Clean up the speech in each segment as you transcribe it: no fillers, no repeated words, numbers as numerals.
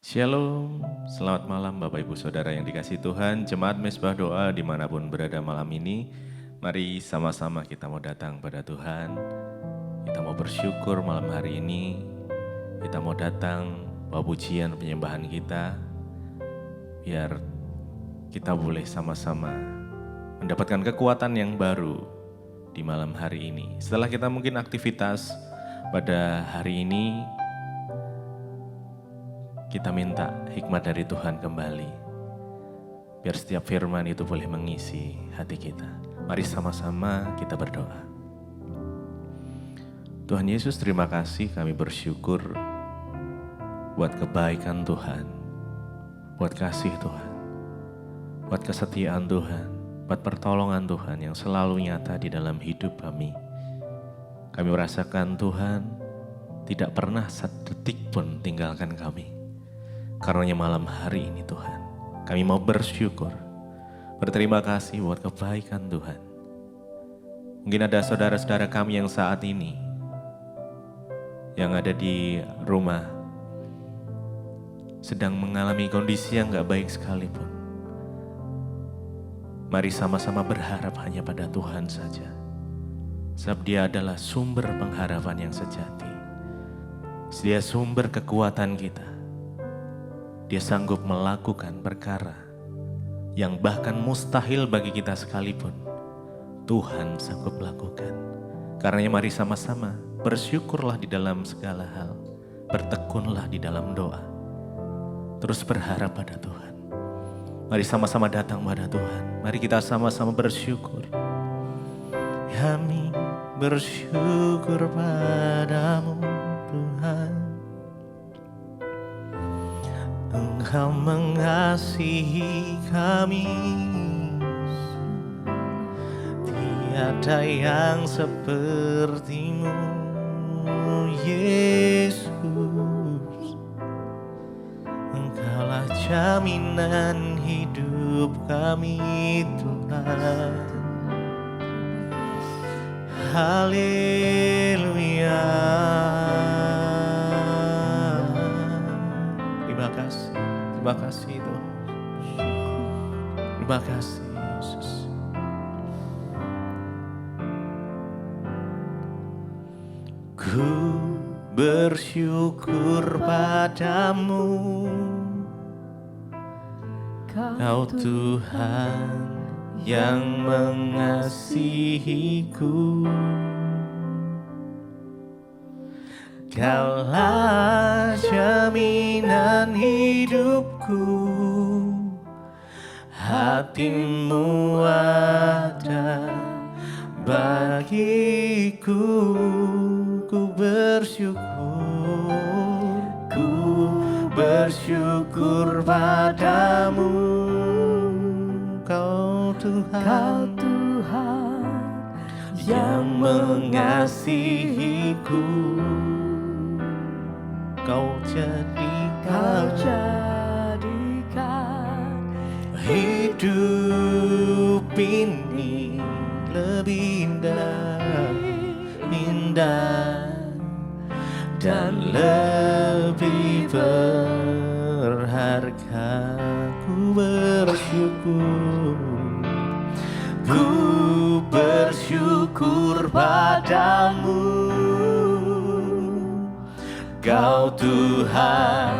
Shalom, selamat malam Bapak Ibu Saudara yang dikasihi Tuhan, Jemaat Mezbah Doa dimanapun berada malam ini. Mari sama-sama kita mau datang pada Tuhan, kita mau bersyukur malam hari ini, kita mau datang bawa pujian penyembahan kita, biar kita boleh sama-sama mendapatkan kekuatan yang baru di malam hari ini. Setelah kita mungkin aktivitas pada hari ini, kita minta hikmat dari Tuhan kembali, biar setiap firman itu boleh mengisi hati kita. Mari sama-sama kita berdoa. Tuhan Yesus, terima kasih, kami bersyukur buat kebaikan Tuhan, buat kasih Tuhan, buat kesetiaan Tuhan, buat pertolongan Tuhan yang selalu nyata di dalam hidup kami. Kami merasakan Tuhan tidak pernah sedetik pun tinggalkan kami. Karenanya malam hari ini Tuhan, kami mau bersyukur, berterima kasih buat kebaikan Tuhan. Mungkin ada saudara-saudara kami yang saat ini, yang ada di rumah, sedang mengalami kondisi yang gak baik sekalipun. Mari sama-sama berharap hanya pada Tuhan saja, sebab Dia adalah sumber pengharapan yang sejati. Dia sumber kekuatan kita. Dia sanggup melakukan perkara yang bahkan mustahil bagi kita sekalipun, Tuhan sanggup lakukan. Karenanya mari sama-sama bersyukurlah di dalam segala hal, bertekunlah di dalam doa, terus berharap pada Tuhan. Mari sama-sama datang pada Tuhan, mari kita sama-sama bersyukur. Kami bersyukur padamu Tuhan, Engkau mengasihi kami, tiada yang sepertimu Yesus. Engkaulah jaminan hidup kami Tuhan. Haleluya. Terima kasih Tuhan. Terima kasih Yesus. Ku bersyukur padamu, Kau Tuhan yang mengasihiku. Kaulah jaminan hidupku, hatimu ada bagiku. Ku bersyukur padamu, Kau Tuhan yang mengasihiku. Kau jadikan hidup ini lebih indah dan lebih berharga. Ku bersyukur padamu, Kau Tuhan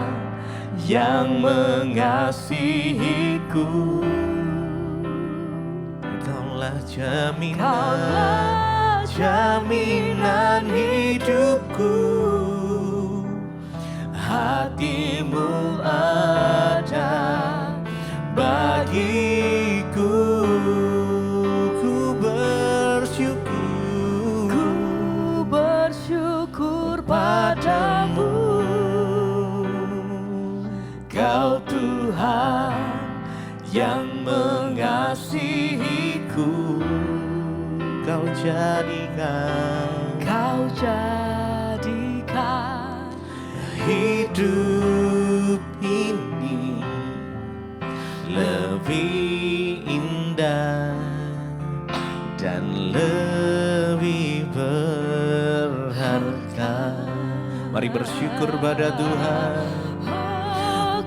yang mengasihiku. Kaulah jaminan hidupku, hatimu ada bagiku. Ku bersyukur padamu, Kau Tuhan yang mengasihiku. Kau jadikan hidup ini lebih indah dan lebih berharga. Mari bersyukur pada Tuhan.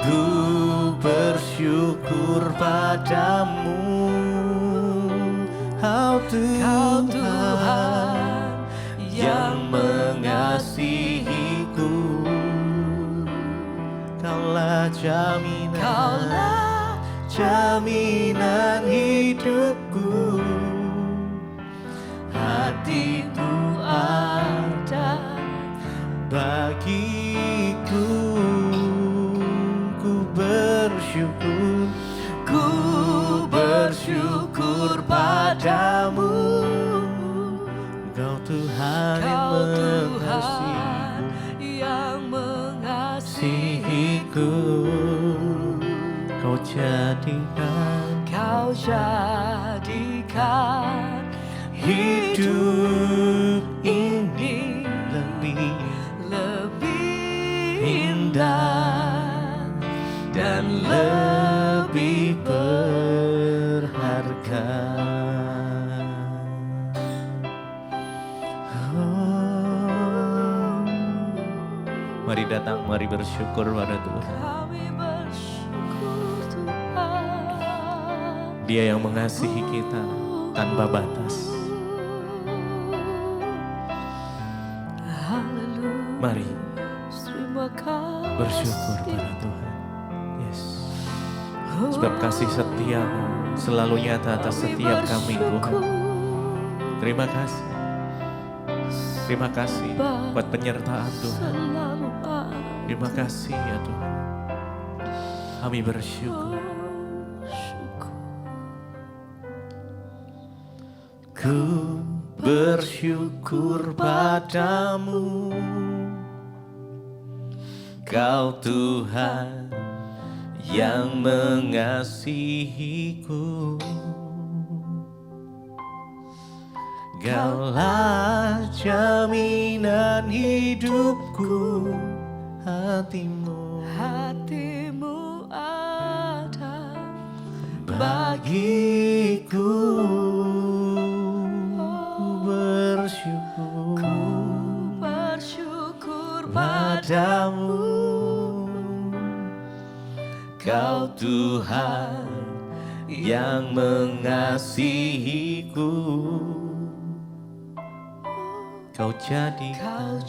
Ku bersyukur padamu, Kau Tuhan yang mengasihiku. Kaulah jaminan hidupku. Hatimu ada bagiku. Ku bersyukur padamu, Kau Tuhan yang mengasihiku. Kau jadikan hidup ini lebih indah dan lebih berharga. Oh. Mari datang, mari bersyukur pada Tuhan. Dia yang mengasihi kita tanpa batas. Mari bersyukur pada Tuhan. Yes. Sebab kasih setiamu selalu nyata atas setiap kami, Tuhan. Terima kasih. Terima kasih buat penyertaan Tuhan. Terima kasih ya Tuhan. Kami bersyukur. Ku bersyukur padamu, Kau Tuhan yang mengasihiku. Kaulah jaminan hidupku. Hatimu ada bagiku. Bersyukur padamu, Kau Tuhan yang mengasihiku. Kau jadikan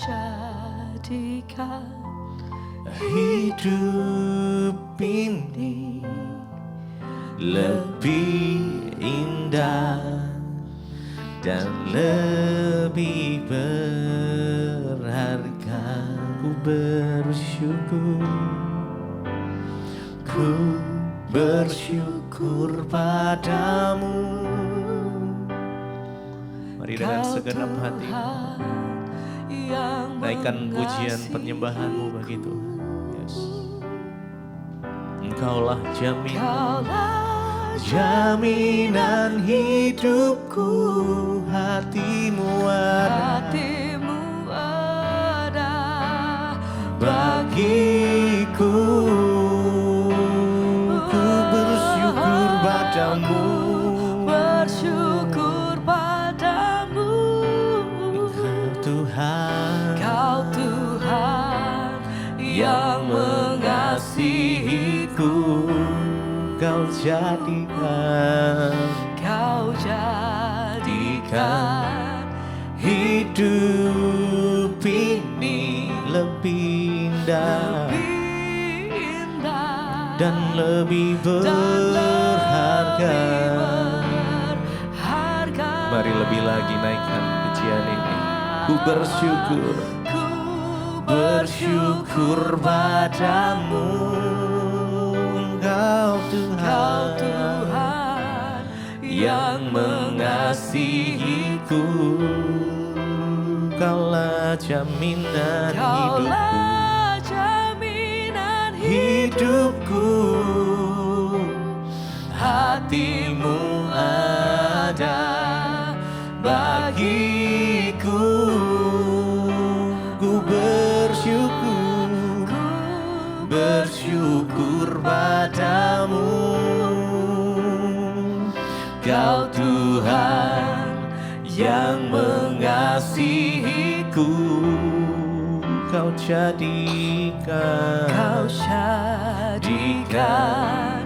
hidup ini lebih indah dan lebih berharga. Ku bersyukur padamu. Mari dengan segenap hati naikkan pujian penyembahanmu bagi Tuhan. Yes. Engkaulah jaminan hidupku. Hatimu ada bagiku. Ku bersyukur padamu. Kau Tuhan yang mengasihiku. Kau jadikan hidup ini lebih indah dan lebih berharga. Mari lebih lagi naikkan pujian ini. Ku bersyukur padamu, Kau Tuhan yang mengasihiku. Kaulah jaminan hidupku. Hatimu ada bagiku. Ku bersyukur padamu, Kau Tuhan yang mengasihiku. Kau jadikan jadikan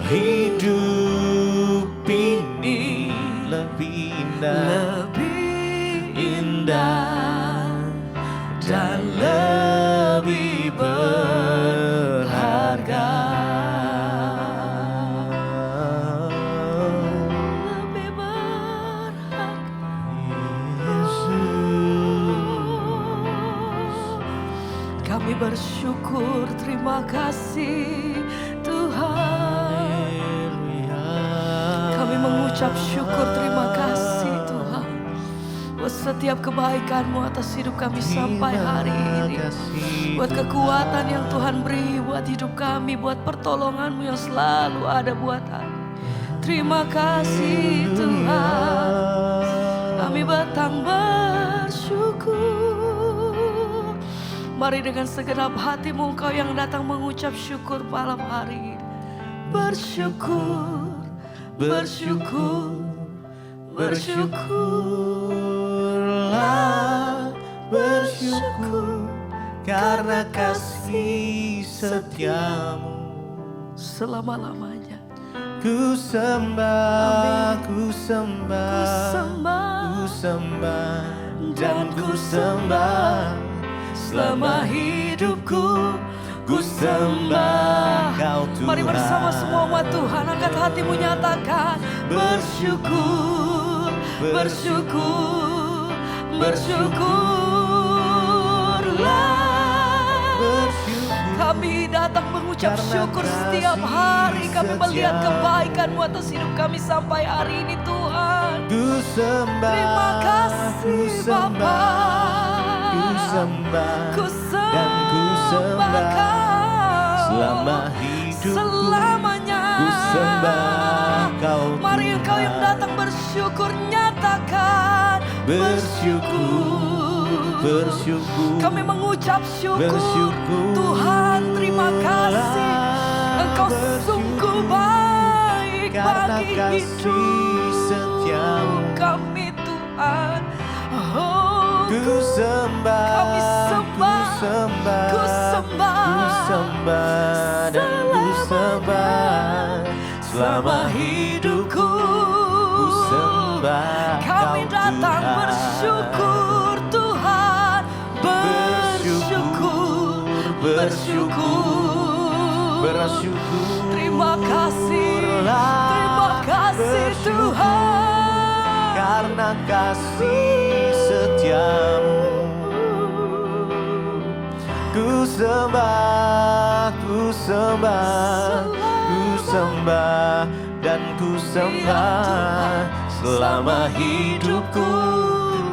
hidup ini lebih indah dan lebih berharga. Lebih berharga, Yesus. Kami bersyukur, terima kasih Tuhan. Kami mengucap syukur, terima kasih Tuhan, buat setiap kebaikan-Mu atas hidup kami sampai hari ini. Buat kekuatan yang Tuhan beri buat hidup kami, buat pertolongan-Mu yang selalu ada buat kami. Terima kasih Tuhan. Kami datang bersyukur. Mari dengan segenap hatimu Engkau yang datang mengucap syukur malam hari ini. Bersyukur, bersyukur, bersyukurlah, bersyukur karena kasih setiamu selama-lamanya. Ku sembah, ku sembah, ku sembah, dan ku sembah selama hidupku. Ku sembah Kau Tuhan. Mari bersama semua umat Tuhan, angkat hatimu, nyatakan bersyukur, bersyukur, bersyukurlah. Kami datang mengucap syukur setiap hari. Kami melihat kebaikan-Mu atas hidup kami sampai hari ini Tuhan. Terima kasih Bapa. Ku sembah dan ku sembah Kau selama hidupku. Selamanya ku sembah Kau. Mari Engkau yang datang bersyukur, nyatakan bersyukur, bersyukur. Kami mengucap syukur, bersyukur. Tuhan terima kasih, Engkau sungguh baik bagi hidup setiamu kami Tuhan. Oh, ku sembah, kami sembah, ku sembah, ku sembah, dan ku sembah selama hidupku. Ku sembah kami datang bersyukur Tuhan, bersyukur, bersyukur, bersyukur. Terima kasih Tuhan, karena kasih setiamu. Ku sembah, ku sembah, ku sembah, dan ku sembah selama hidupku.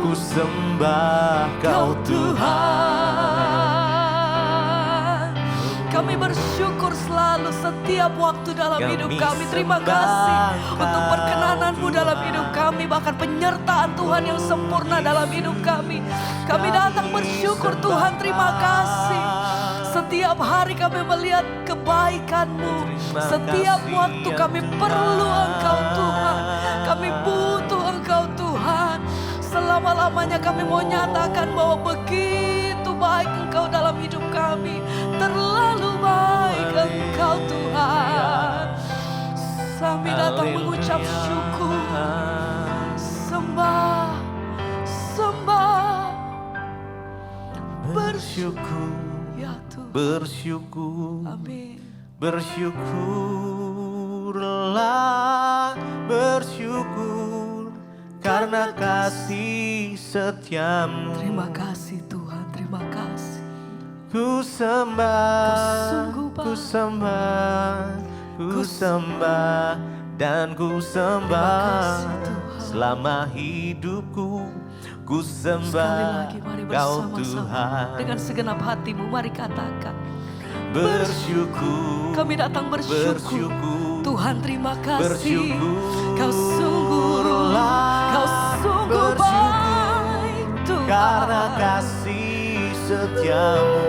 Ku sembah Kau Tuhan. Kami bersyukur selalu setiap waktu dalam hidup kami. Terima kasih untuk perkenanan-Mu dalam hidup kami, bahkan penyertaan Tuhan yang sempurna dalam hidup kami. Kami datang bersyukur Tuhan, terima kasih. Setiap hari kami melihat kebaikan-Mu. Setiap waktu kami perlu Engkau Tuhan. Kami butuh Engkau Tuhan. Selama-lamanya kami mau nyatakan bahwa begitu baik Engkau dalam hidup kami. Terlalu baik Engkau Tuhan. Kami datang mengucap syukur. Sembah, sembah, bersyukur, ya Tuhan. Bersyukur, amin. Bersyukurlah, bersyukur karena kasih setiamu. Terima kasih Tuhan, terima kasih. Ku sembah, ku sembah, ku sembah, dan ku sembah selama hidupku. Ku sembah Kau Tuhan. Dengan segenap hatimu mari katakan bersyukur. Kami datang bersyukur. Tuhan terima kasih. Kau sungguh baik Tuhan. Karena kasih setiamu.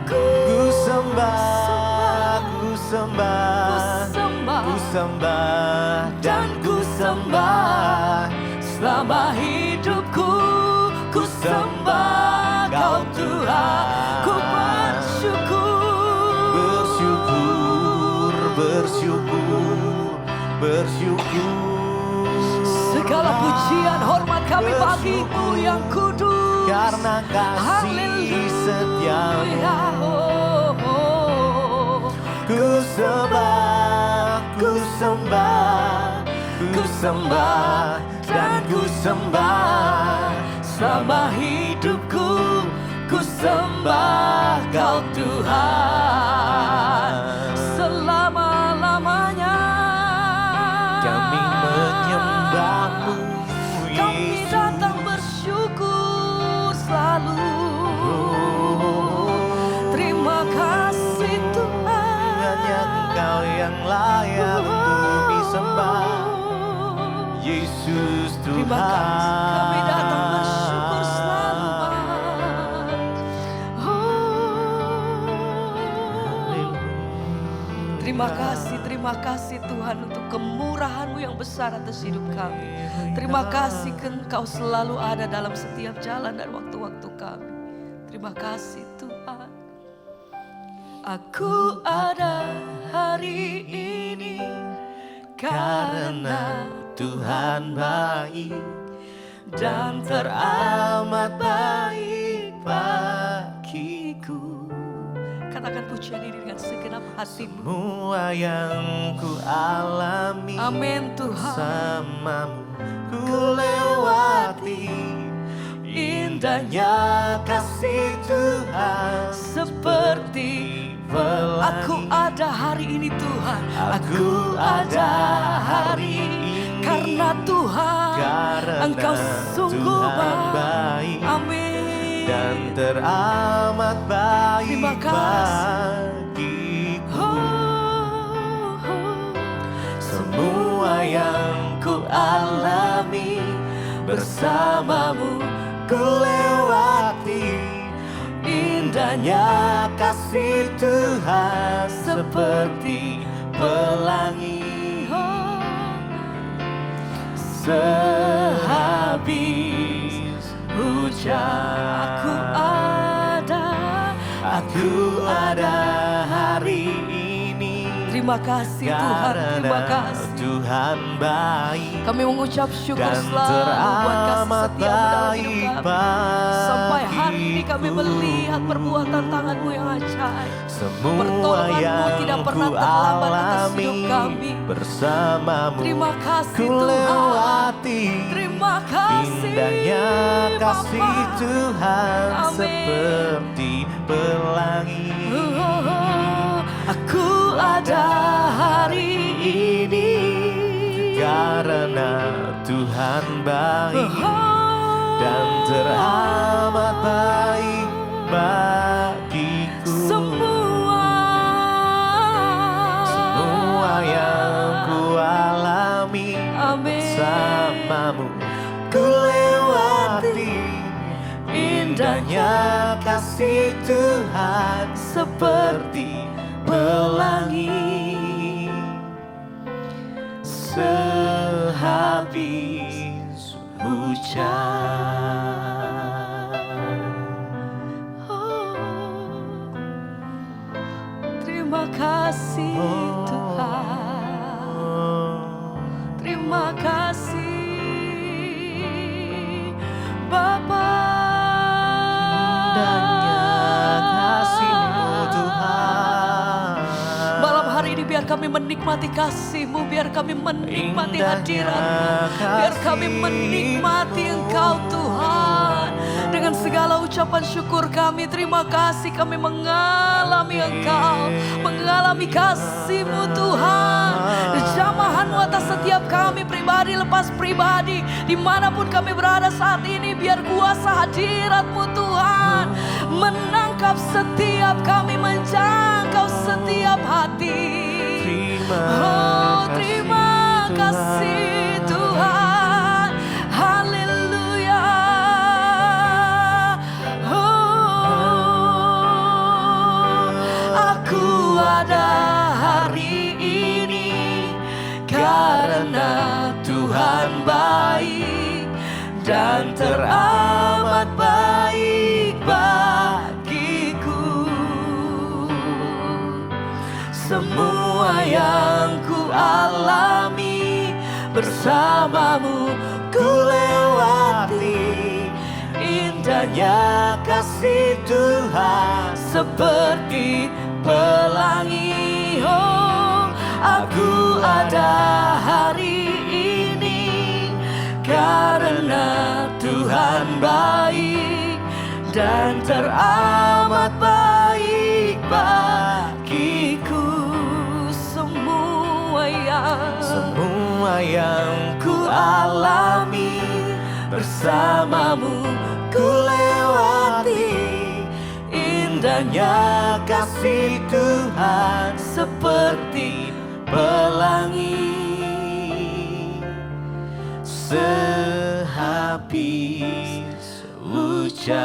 Ku sembah, ku sembah, ku sembah, dan ku sembah selama hidupku. Ku sembah Kau Tuhan. Ku bersyukur, bersyukur. Segala pujian hormat kami bagimu yang kudus. Karena kasih setiamu. Ku sembah, ku sembah, ku sembah, dan ku sembah. Selama hidupku, ku sembah Kau Tuhan. Selama-lamanya Kami menyembah-Mu, kami Yesus. datang bersyukur selalu. Terima kasih Tuhan. Hanya Engkau yang layak untuk disembah, Yesus Tuhan. Terima kasih, kami datang bersyukur selalu, Terima kasih Tuhan untuk kemurahan-Mu yang besar atas hidup kami. Terima kasih Engkau selalu ada dalam setiap jalan dan waktu-waktu kami. Terima kasih Tuhan. Aku ada hari ini karena Tuhan baik dan teramat baik bagiku. Katakan pujian ini dengan segenap hatimu. Semua yang ku alami, Amin Tuhan. bersamamu ku lewati. Indahnya kasih Tuhan seperti pelangi. Aku ada hari ini Tuhan. Aku ada hari ini karena Tuhan. karena Engkau sungguh Tuhan baik Amin. dan teramat baik Terima kasih. bagiku. Semua yang ku alami, bersamamu ku lewati. Indahnya kasih Tuhan seperti pelangi. Sehabis hujan, aku ada hari ini. Terima kasih Tuhan. Terima kasih. Tuhan baik Kami mengucap syukur dan selalu buat kasih teramat setia-Mu dalam hidup baik kami. Sampai hari ini kami bagiku. melihat perbuatan tangan-Mu yang ajaib. Semua Pertolongan-Mu yang tidak pernah ku terlambat atas alami, hidup kami. bersamamu Terima kasih ku Tuhan. lewati. Terima kasih Indahnya kasih Bapa. Tuhan Amin. seperti pelangi. Aku ada hari ini Karena Tuhan baik dan teramat baik bagiku. Semua yang ku alami, Amin. bersamamu ku lewati. Indahnya kasih Tuhan seperti pelangi. Sehabis hujan. Terima kasih Tuhan. Terima kasih Bapa. Indahnya kasih-Mu Tuhan. Malam hari ini biar kami menikmati kasih-Mu, biar kami menikmati Indahnya hadirat-Mu, biar kami kasih-Mu. menikmati Engkau Tuhan. Dengan segala ucapan syukur kami, terima kasih kami mengalami Engkau, mengalami kasih-Mu Tuhan. Jamahan-Mu atas setiap kami pribadi lepas pribadi, dimanapun kami berada saat ini, biar kuasa hadirat-Mu Tuhan menangkap setiap kami, menjangkau setiap hati. Terima kasih Tuhan. Haleluya. Aku ada hari ini karena Tuhan baik dan teramat baik bagiku. Semua yang ku alami, bersamamu ku lewati. Indahnya kasih Tuhan seperti pelangi. Oh, aku ada hari ini karena Tuhan baik dan teramat baik bagiku. Semua yang ku alami bersamamu ku lewati. Indahnya kasih Tuhan seperti pelangi, sehabis hujan.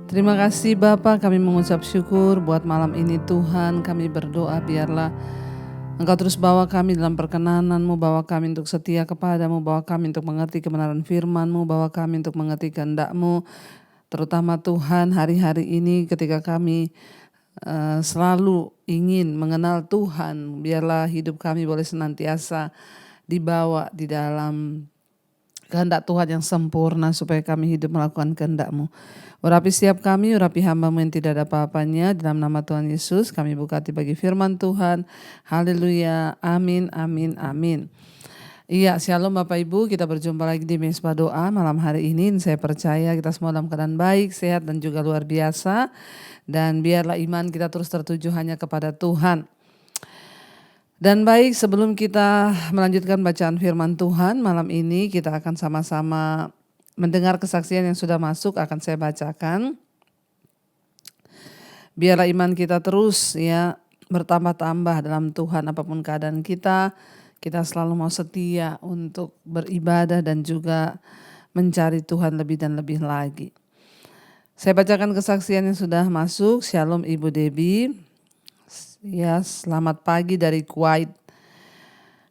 Terima kasih Bapa, kami mengucap syukur buat malam ini Tuhan. Kami berdoa biarlah Engkau terus bawa kami dalam perkenanan-Mu, bawa kami untuk setia kepadamu, bawa kami untuk mengerti kebenaran firman-Mu, bawa kami untuk mengerti kehendak-Mu. Terutama Tuhan hari-hari ini ketika kami selalu ingin mengenal Tuhan, biarlah hidup kami boleh senantiasa dibawa di dalam kehendak Tuhan yang sempurna supaya kami hidup melakukan kehendak-Mu. Urapi setiap kami, urapi hamba-Mu yang tidak ada apa-apanya. Dalam nama Tuhan Yesus kami buka hati bagi firman Tuhan. Haleluya, amin, amin, amin. Iya, shalom Bapak Ibu, kita berjumpa lagi di Mesbah Doa malam hari ini. Saya percaya kita semua dalam keadaan baik, sehat dan juga luar biasa. Dan biarlah iman kita terus tertuju hanya kepada Tuhan. Dan baik, sebelum kita melanjutkan bacaan firman Tuhan, malam ini kita akan sama-sama mendengar kesaksian yang sudah masuk, akan saya bacakan. Biarlah iman kita terus ya bertambah-tambah dalam Tuhan apapun keadaan kita. Kita selalu mau setia untuk beribadah dan juga mencari Tuhan lebih dan lebih lagi. Saya bacakan kesaksian yang sudah masuk. Shalom Ibu Debbie. Ya, selamat pagi dari Kuwait.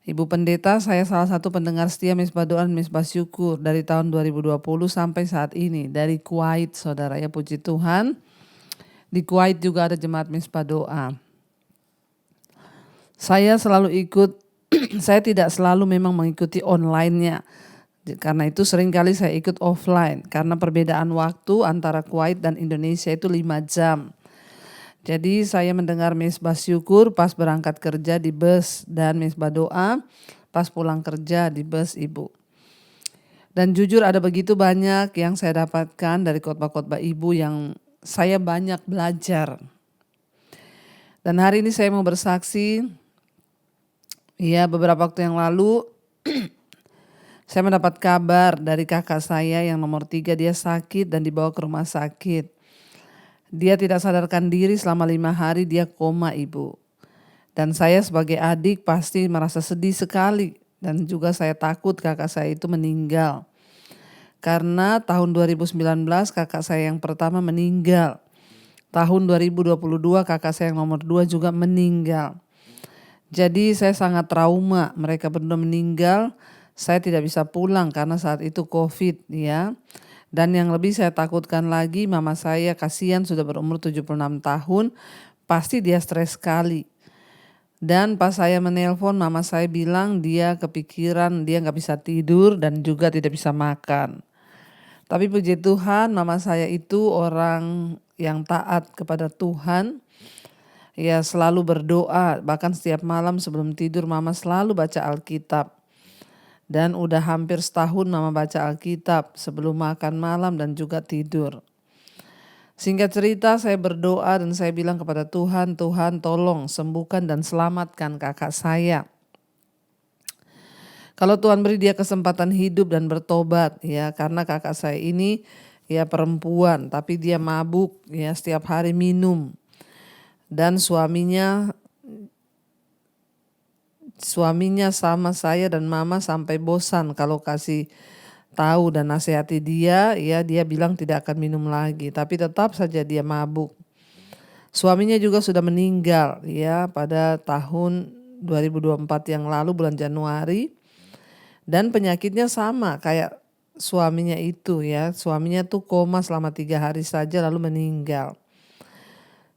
Ibu Pendeta, saya salah satu pendengar setia Mesbah Doa dan Mesbah Syukur dari tahun 2020 sampai saat ini. Dari Kuwait, saudara ya, puji Tuhan. Di Kuwait juga ada jemaat Mesbah Doa. Saya selalu ikut, saya tidak selalu memang mengikuti online-nya. Karena itu seringkali saya ikut offline. Karena perbedaan waktu antara Kuwait dan Indonesia itu 5 jam. Jadi saya mendengar Mesbah Syukur pas berangkat kerja di bus dan Mesbah Doa pas pulang kerja di bus Ibu. Dan jujur ada begitu banyak yang saya dapatkan dari khotbah-khotbah Ibu yang saya banyak belajar. Dan hari ini saya mau bersaksi, ya beberapa waktu yang lalu saya mendapat kabar dari kakak saya yang nomor 3, dia sakit dan dibawa ke rumah sakit. Dia tidak sadarkan diri selama 5 hari, dia koma Ibu. Dan saya sebagai adik pasti merasa sedih sekali. Dan juga saya takut kakak saya itu meninggal. Karena tahun 2019 kakak saya yang pertama meninggal. Tahun 2022 kakak saya yang nomor 2 juga meninggal. Jadi saya sangat trauma, mereka berdua meninggal. Saya tidak bisa pulang karena saat itu COVID ya. Dan yang lebih saya takutkan lagi, mama saya kasihan sudah berumur 76 tahun, pasti dia stres sekali. Dan pas saya menelpon, mama saya bilang dia kepikiran, dia gak bisa tidur dan juga tidak bisa makan. Tapi puji Tuhan, mama saya itu orang yang taat kepada Tuhan. Ya selalu berdoa, bahkan setiap malam sebelum tidur mama selalu baca Alkitab. Dan udah hampir setahun mama baca Alkitab sebelum makan malam dan juga tidur. Singkat cerita saya berdoa dan saya bilang kepada Tuhan, Tuhan tolong sembuhkan dan selamatkan kakak saya. Kalau Tuhan beri dia kesempatan hidup dan bertobat ya, karena kakak saya ini ya perempuan tapi dia mabuk ya, setiap hari minum. Dan suaminya sama saya dan mama sampai bosan kalau kasih tahu dan nasihati dia, ya dia bilang tidak akan minum lagi, tapi tetap saja dia mabuk. Suaminya juga sudah meninggal ya pada tahun 2024 yang lalu bulan Januari, dan penyakitnya sama kayak suaminya itu ya, suaminya tuh koma selama 3 hari saja lalu meninggal.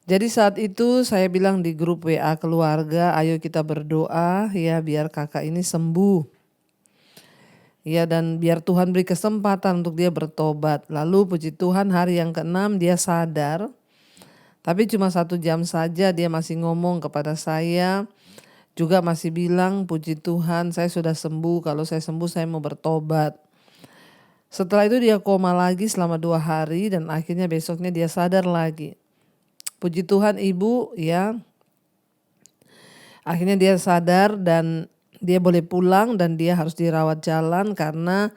Jadi saat itu saya bilang di grup WA keluarga, ayo kita berdoa ya biar kakak ini sembuh. Ya dan biar Tuhan beri kesempatan untuk dia bertobat. Lalu puji Tuhan hari yang ke-6 dia sadar. Tapi cuma 1 jam saja dia masih ngomong kepada saya. Juga masih bilang puji Tuhan saya sudah sembuh. Kalau saya sembuh saya mau bertobat. Setelah itu dia koma lagi selama 2 hari dan akhirnya besoknya dia sadar lagi. Puji Tuhan ibu ya. Akhirnya dia sadar dan dia boleh pulang dan dia harus dirawat jalan karena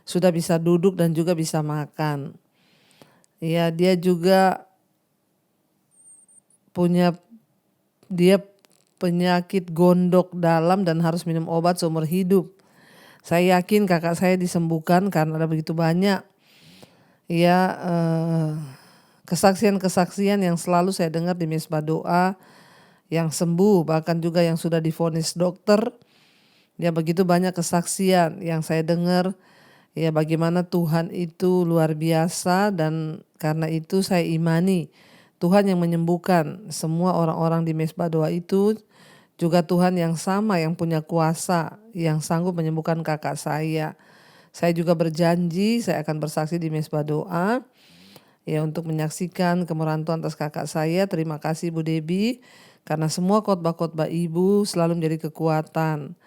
sudah bisa duduk dan juga bisa makan. Ya dia juga punya penyakit gondok dalam dan harus minum obat seumur hidup. Saya yakin kakak saya disembuhkan karena ada begitu banyak ya kesaksian-kesaksian yang selalu saya dengar di Mesbah Doa yang sembuh, bahkan juga yang sudah divonis dokter. Ya begitu banyak kesaksian yang saya dengar ya bagaimana Tuhan itu luar biasa dan karena itu saya imani Tuhan yang menyembuhkan semua orang-orang di Mesbah Doa itu juga Tuhan yang sama yang punya kuasa yang sanggup menyembuhkan kakak saya. Saya juga berjanji saya akan bersaksi di Mesbah Doa ya untuk menyaksikan kemurahan Tuhan atas kakak saya. Terima kasih Bu Debbie karena semua khotbah-khotbah Ibu selalu menjadi kekuatan,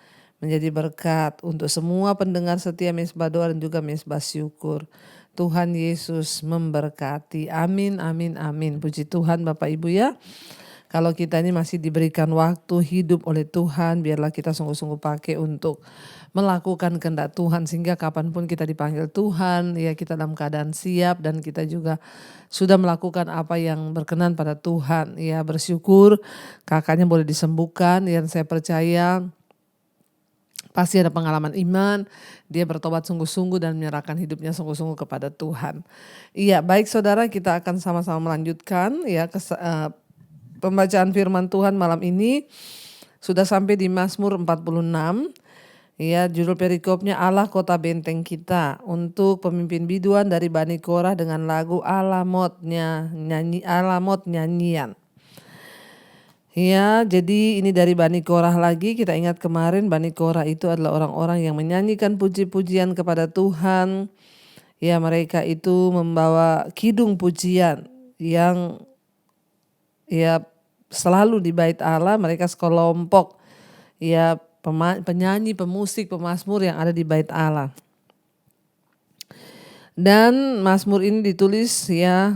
menjadi berkat untuk semua pendengar setia Mesbah Doa dan juga Mesbah Syukur. Tuhan Yesus memberkati. Amin, amin, amin. Puji Tuhan Bapak Ibu ya. Kalau kita ini masih diberikan waktu hidup oleh Tuhan, biarlah kita sungguh-sungguh pakai untuk melakukan kehendak Tuhan sehingga kapanpun kita dipanggil Tuhan, ya kita dalam keadaan siap dan kita juga sudah melakukan apa yang berkenan pada Tuhan. Ya bersyukur kakaknya boleh disembuhkan, yang saya percaya pasti ada pengalaman iman, dia bertobat sungguh-sungguh dan menyerahkan hidupnya sungguh-sungguh kepada Tuhan. Iya, baik saudara, kita akan sama-sama melanjutkan ya pembacaan firman Tuhan malam ini. Sudah sampai di Mazmur 46. Ya, judul perikopnya Allah kota benteng kita. Untuk pemimpin biduan dari Bani Korah dengan lagu Alamot nyanyian. Ya, jadi ini dari Bani Korah lagi. Kita ingat kemarin Bani Korah itu adalah orang-orang yang menyanyikan puji-pujian kepada Tuhan. Ya, mereka itu membawa kidung pujian yang ya selalu di bait Allah. Mereka sekelompok ya penyanyi, pemusik, pemazmur yang ada di bait Allah. Dan mazmur ini ditulis ya,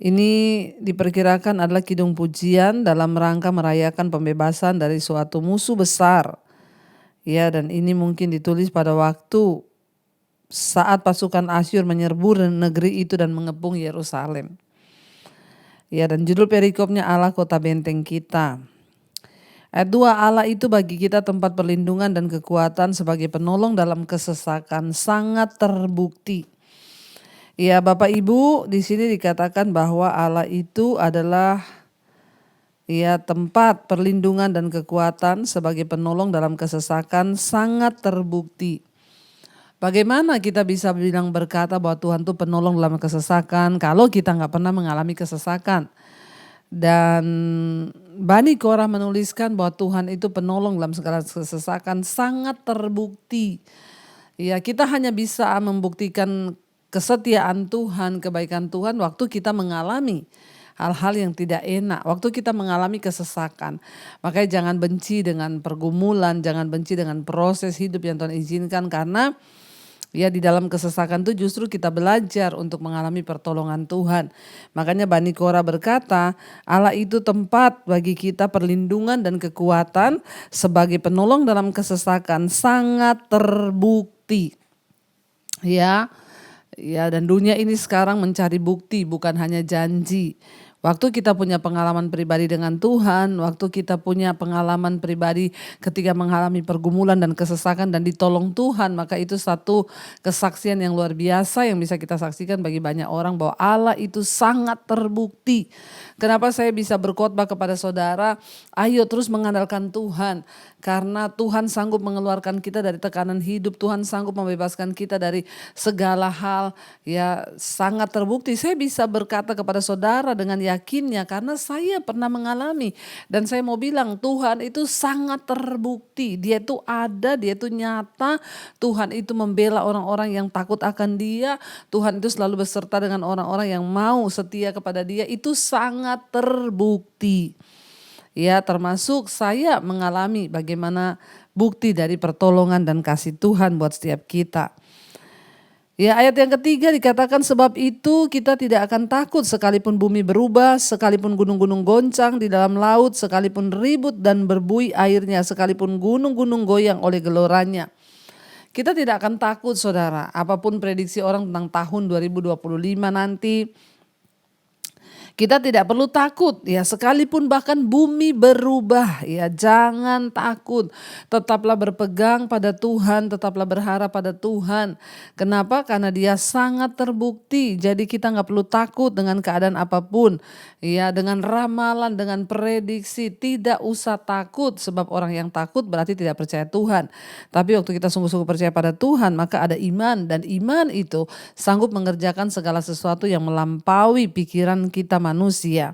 ini diperkirakan adalah kidung pujian dalam rangka merayakan pembebasan dari suatu musuh besar. Ya, dan ini mungkin ditulis pada waktu saat pasukan Asyur menyerbu negeri itu dan mengepung Yerusalem. Ya, dan judul perikopnya Allah kota benteng kita. Ayat 2, Allah itu bagi kita tempat perlindungan dan kekuatan sebagai penolong dalam kesesakan sangat terbukti. Ya Bapak Ibu, di sini dikatakan bahwa Allah itu adalah ya tempat perlindungan dan kekuatan sebagai penolong dalam kesesakan sangat terbukti. Bagaimana kita bisa bilang berkata bahwa Tuhan itu penolong dalam kesesakan kalau kita nggak pernah mengalami kesesakan? Dan Bani Korah menuliskan bahwa Tuhan itu penolong dalam segala kesesakan sangat terbukti. Ya kita hanya bisa membuktikan kesetiaan Tuhan, kebaikan Tuhan waktu kita mengalami hal-hal yang tidak enak, waktu kita mengalami kesesakan. Makanya jangan benci dengan pergumulan, jangan benci dengan proses hidup yang Tuhan izinkan karena ya di dalam kesesakan itu justru kita belajar untuk mengalami pertolongan Tuhan. Makanya Bani Korah berkata, Allah itu tempat bagi kita perlindungan dan kekuatan sebagai penolong dalam kesesakan sangat terbukti. Ya, dan dunia ini sekarang mencari bukti bukan hanya janji. Waktu kita punya pengalaman pribadi dengan Tuhan, waktu kita punya pengalaman pribadi ketika mengalami pergumulan dan kesesakan dan ditolong Tuhan, maka itu satu kesaksian yang luar biasa yang bisa kita saksikan bagi banyak orang bahwa Allah itu sangat terbukti. Kenapa saya bisa berkhotbah kepada saudara, ayo terus mengandalkan Tuhan. Karena Tuhan sanggup mengeluarkan kita dari tekanan hidup, Tuhan sanggup membebaskan kita dari segala hal, ya sangat terbukti. Saya bisa berkata kepada saudara dengan yakinnya karena saya pernah mengalami. Dan saya mau bilang Tuhan itu sangat terbukti. Dia itu ada, dia itu nyata. Tuhan itu membela orang-orang yang takut akan dia. Tuhan itu selalu beserta dengan orang-orang yang mau setia kepada dia. Itu sangat terbukti. Ya, termasuk saya mengalami bagaimana bukti dari pertolongan dan kasih Tuhan buat setiap kita. Ya, ayat yang ketiga dikatakan sebab itu kita tidak akan takut sekalipun bumi berubah, sekalipun gunung-gunung goncang di dalam laut, sekalipun ribut dan berbuih airnya, sekalipun gunung-gunung goyang oleh geloranya. Kita tidak akan takut saudara, apapun prediksi orang tentang tahun 2025 nanti. Kita tidak perlu takut ya, sekalipun bahkan bumi berubah ya, jangan takut. Tetaplah berpegang pada Tuhan, tetaplah berharap pada Tuhan. Kenapa? Karena dia sangat terbukti. Jadi kita nggak perlu takut dengan keadaan apapun. Ya, dengan ramalan, dengan prediksi, tidak usah takut. Sebab orang yang takut berarti tidak percaya Tuhan. Tapi waktu kita sungguh-sungguh percaya pada Tuhan, maka ada iman. Dan iman itu sanggup mengerjakan segala sesuatu yang melampaui pikiran kita manusia.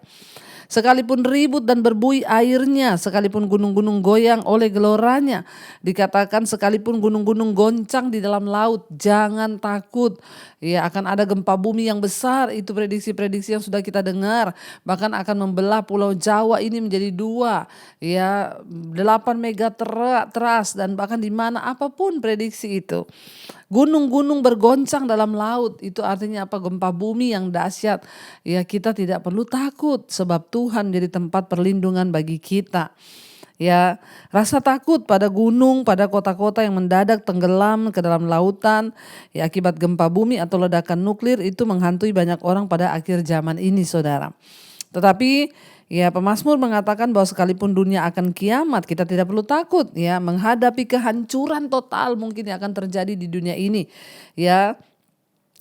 Sekalipun ribut dan berbuih airnya, sekalipun gunung-gunung goyang oleh geloranya. Dikatakan sekalipun gunung-gunung goncang di dalam laut, jangan takut. Ya, akan ada gempa bumi yang besar, itu prediksi-prediksi yang sudah kita dengar. Bahkan akan membelah pulau Jawa ini menjadi dua. Ya, 8 megateras dan bahkan di mana apapun prediksi itu. Gunung-gunung bergoncang dalam laut, itu artinya apa? Gempa bumi yang dahsyat. Ya, kita tidak perlu takut sebab Tuhan menjadi tempat perlindungan bagi kita. Ya, rasa takut pada gunung, pada kota-kota yang mendadak tenggelam ke dalam lautan ya akibat gempa bumi atau ledakan nuklir itu menghantui banyak orang pada akhir zaman ini, saudara. Tetapi ya, pemazmur mengatakan bahwa sekalipun dunia akan kiamat, kita tidak perlu takut ya menghadapi kehancuran total mungkin yang akan terjadi di dunia ini. Ya,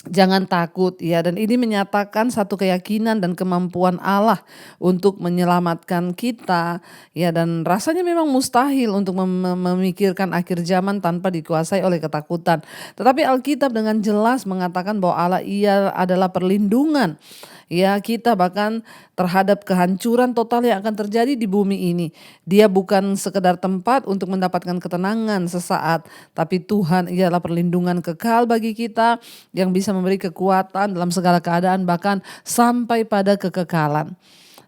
jangan takut ya, dan ini menyatakan satu keyakinan dan kemampuan Allah untuk menyelamatkan kita ya, dan rasanya memang mustahil untuk memikirkan akhir zaman tanpa dikuasai oleh ketakutan. Tetapi Alkitab dengan jelas mengatakan bahwa Allah ia adalah perlindungan ya kita bahkan terhadap kehancuran total yang akan terjadi di bumi ini. Dia bukan sekedar tempat untuk mendapatkan ketenangan sesaat, tapi Tuhan ialah perlindungan kekal bagi kita yang bisa memberi kekuatan dalam segala keadaan bahkan sampai pada kekekalan.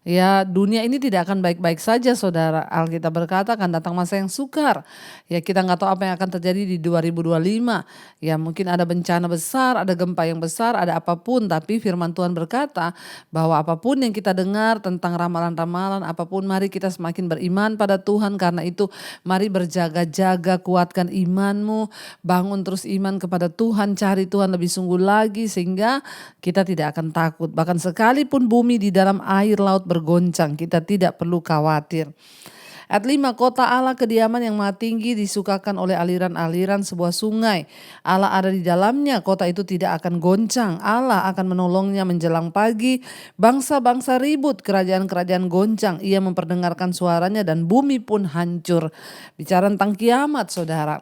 Ya, dunia ini tidak akan baik-baik saja saudara. Alkitab berkata akan datang masa yang sukar. Ya, kita nggak tahu apa yang akan terjadi di 2025. Ya, mungkin ada bencana besar, ada gempa yang besar, ada apapun. Tapi firman Tuhan berkata bahwa apapun yang kita dengar tentang ramalan-ramalan apapun, mari kita semakin beriman pada Tuhan. Karena itu mari berjaga-jaga, kuatkan imanmu, bangun terus iman kepada Tuhan, cari Tuhan lebih sungguh lagi sehingga kita tidak akan takut. Bahkan sekalipun bumi di dalam air laut bergoncang, kita tidak perlu khawatir. Ayat 5, kota Allah kediaman yang maha tinggi disukakan oleh aliran-aliran sebuah sungai. Allah ada di dalamnya, kota itu tidak akan goncang. Allah akan menolongnya menjelang pagi. Bangsa-bangsa ribut, kerajaan-kerajaan goncang. Ia memperdengarkan suaranya dan bumi pun hancur. Bicara tentang kiamat saudara.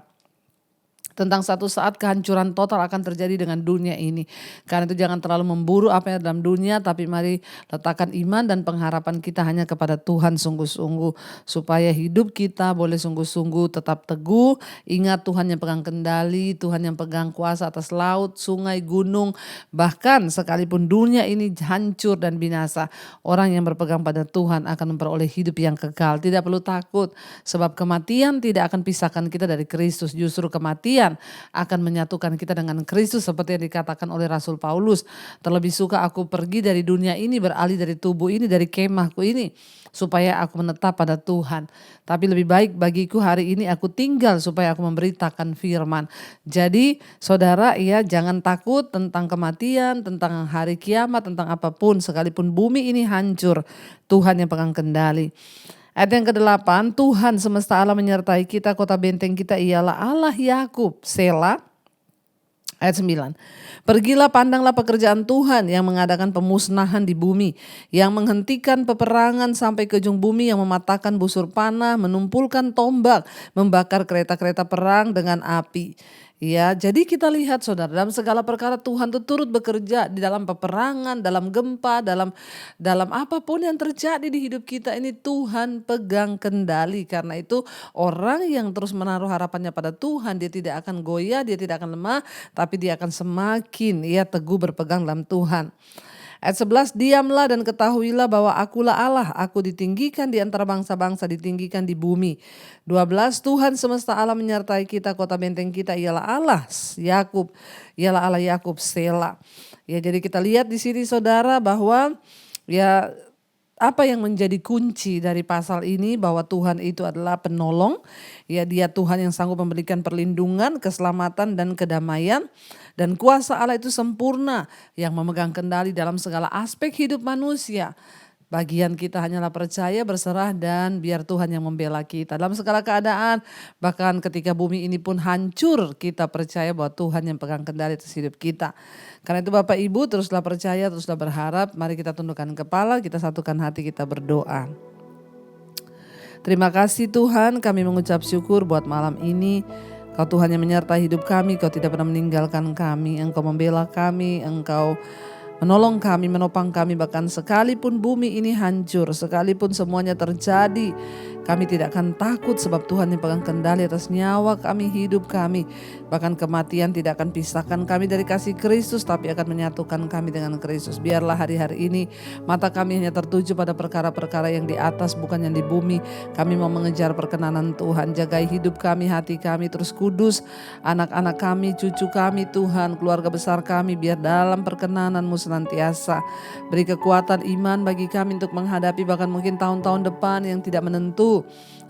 Tentang satu saat kehancuran total akan terjadi dengan dunia ini. Karena itu jangan terlalu memburu apa yang dalam dunia, tapi mari letakkan iman dan pengharapan kita hanya kepada Tuhan sungguh-sungguh. Supaya hidup kita boleh sungguh-sungguh tetap teguh. Ingat Tuhan yang pegang kendali, Tuhan yang pegang kuasa atas laut, sungai, gunung. Bahkan sekalipun dunia ini hancur dan binasa, orang yang berpegang pada Tuhan akan memperoleh hidup yang kekal. Tidak perlu takut, sebab kematian tidak akan pisahkan kita dari Kristus. Justru kematian akan menyatukan kita dengan Kristus seperti yang dikatakan oleh Rasul Paulus. Terlebih suka aku pergi dari dunia ini, beralih dari tubuh ini, dari kemahku ini, supaya aku menetap pada Tuhan. Tapi lebih baik bagiku hari ini aku tinggal supaya aku memberitakan firman. Jadi saudara ya, jangan takut tentang kematian, tentang hari kiamat, tentang apapun. Sekalipun bumi ini hancur, Tuhan yang pegang kendali. Ayat yang ke-8, Tuhan semesta alam menyertai kita, kota benteng kita ialah Allah Yakub. Sela. Ayat 9, pergilah pandanglah pekerjaan Tuhan yang mengadakan pemusnahan di bumi, yang menghentikan peperangan sampai ke ujung bumi, yang mematahkan busur panah, menumpulkan tombak, membakar kereta-kereta perang dengan api. Ya, jadi kita lihat saudara, dalam segala perkara Tuhan itu turut bekerja di dalam peperangan, dalam gempa, dalam apapun yang terjadi di hidup kita ini Tuhan pegang kendali. Karena itu orang yang terus menaruh harapannya pada Tuhan, dia tidak akan goyah, dia tidak akan lemah, tapi dia akan semakin teguh berpegang dalam Tuhan. Ayat 11, diamlah dan ketahuilah bahwa akulah Allah, aku ditinggikan di antara bangsa-bangsa, ditinggikan di bumi. 12, Tuhan semesta alam menyertai kita, kota benteng kita ialah Allah Yakub, ialah Allah Yakub, Sela. Ya, jadi kita lihat di sini saudara bahwa apa yang menjadi kunci dari pasal ini, bahwa Tuhan itu adalah penolong. Ya, dia Tuhan yang sanggup memberikan perlindungan, keselamatan dan kedamaian. Dan kuasa Allah itu sempurna yang memegang kendali dalam segala aspek hidup manusia. Bagian kita hanyalah percaya, berserah, dan biar Tuhan yang membela kita dalam segala keadaan. Bahkan ketika bumi ini pun hancur, kita percaya bahwa Tuhan yang pegang kendali atas hidup kita. Karena itu Bapak Ibu, teruslah percaya, teruslah berharap. Mari kita tundukkan kepala, kita satukan hati, kita berdoa. Terima kasih Tuhan, kami mengucap syukur buat malam ini. Kau Tuhan yang menyertai hidup kami, Kau tidak pernah meninggalkan kami, Engkau membela kami, Engkau menolong kami, menopang kami, bahkan sekalipun bumi ini hancur, sekalipun semuanya terjadi, kami tidak akan takut sebab Tuhan yang pegang kendali atas nyawa kami, hidup kami. Bahkan kematian tidak akan pisahkan kami dari kasih Kristus, tapi akan menyatukan kami dengan Kristus. Biarlah hari-hari ini mata kami hanya tertuju pada perkara-perkara yang di atas, bukan yang di bumi. Kami mau mengejar perkenanan Tuhan. Jagai hidup kami, hati kami terus kudus. Anak-anak kami, cucu kami Tuhan, keluarga besar kami, biar dalam perkenanan-Mu senantiasa. Beri kekuatan iman bagi kami untuk menghadapi bahkan mungkin tahun-tahun depan yang tidak menentu.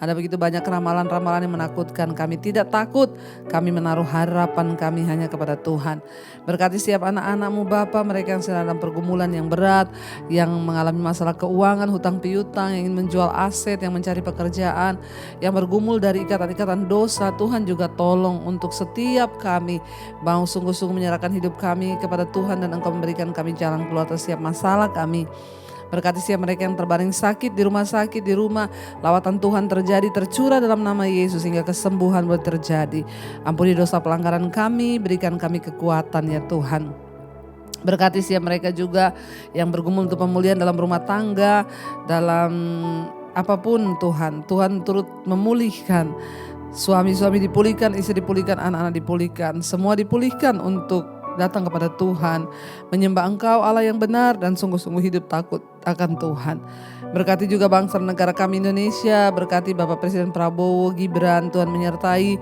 Ada begitu banyak ramalan-ramalan yang menakutkan. Kami tidak takut, kami menaruh harapan kami hanya kepada Tuhan. Berkati setiap anak-anak-Mu Bapa, mereka yang sedang dalam pergumulan yang berat, yang mengalami masalah keuangan, hutang piutang, yang ingin menjual aset, yang mencari pekerjaan, yang bergumul dari ikatan-ikatan dosa. Tuhan juga tolong untuk setiap kami, mau sungguh-sungguh menyerahkan hidup kami kepada Tuhan, dan Engkau memberikan kami jalan keluar atas setiap masalah kami. Berkati setiap mereka yang terbaring sakit di rumah, lawatan Tuhan terjadi, tercurah dalam nama Yesus hingga kesembuhan boleh terjadi. Ampuni dosa pelanggaran kami, berikan kami kekuatan ya Tuhan. Berkati setiap mereka juga yang bergumul untuk pemulihan dalam rumah tangga, dalam apapun Tuhan. Tuhan turut memulihkan. Suami-suami dipulihkan, istri dipulihkan, anak-anak dipulihkan. Semua dipulihkan untuk datang kepada Tuhan, menyembah Engkau Allah yang benar, dan sungguh-sungguh hidup takut akan Tuhan. Berkati juga bangsa dan negara kami Indonesia, berkati Bapak Presiden Prabowo Gibran, Tuhan menyertai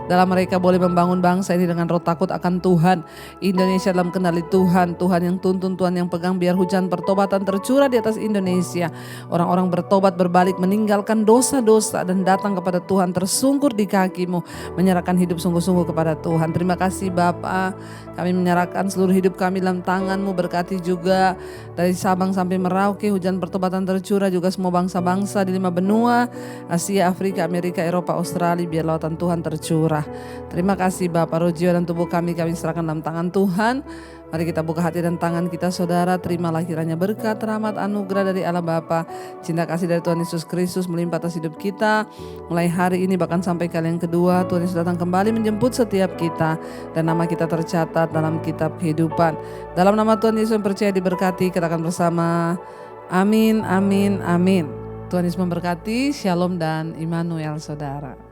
dalam mereka boleh membangun bangsa ini dengan roh takut akan Tuhan. Indonesia dalam kendali Tuhan, Tuhan yang tuntun, Tuhan yang pegang, biar hujan pertobatan tercurah di atas Indonesia. Orang-orang bertobat, berbalik, meninggalkan dosa-dosa dan datang kepada Tuhan, tersungkur di kaki-Mu, menyerahkan hidup sungguh-sungguh kepada Tuhan. Terima kasih Bapa, kami menyerahkan seluruh hidup kami dalam tangan-Mu. Berkati juga dari Sabang sampai Merauke, hujan pertobatan tercurah juga semua bangsa-bangsa di 5 benua, Asia, Afrika, Amerika, Eropa, Australia, biar lautan Tuhan tercurah. Terima kasih Bapak, roh jiwa dan tubuh kami serahkan dalam tangan Tuhan. Mari kita buka hati dan tangan kita saudara, terimalah kiranya berkat, rahmat, anugerah dari Allah Bapa, cinta kasih dari Tuhan Yesus Kristus melimpah atas hidup kita. Mulai hari ini bahkan sampai kali yang kedua, Tuhan Yesus datang kembali menjemput setiap kita, dan nama kita tercatat dalam kitab kehidupan. Dalam nama Tuhan Yesus yang percaya diberkati, katakan bersama, amin, amin, amin. Tuhan Yesus memberkati, shalom dan Immanuel saudara.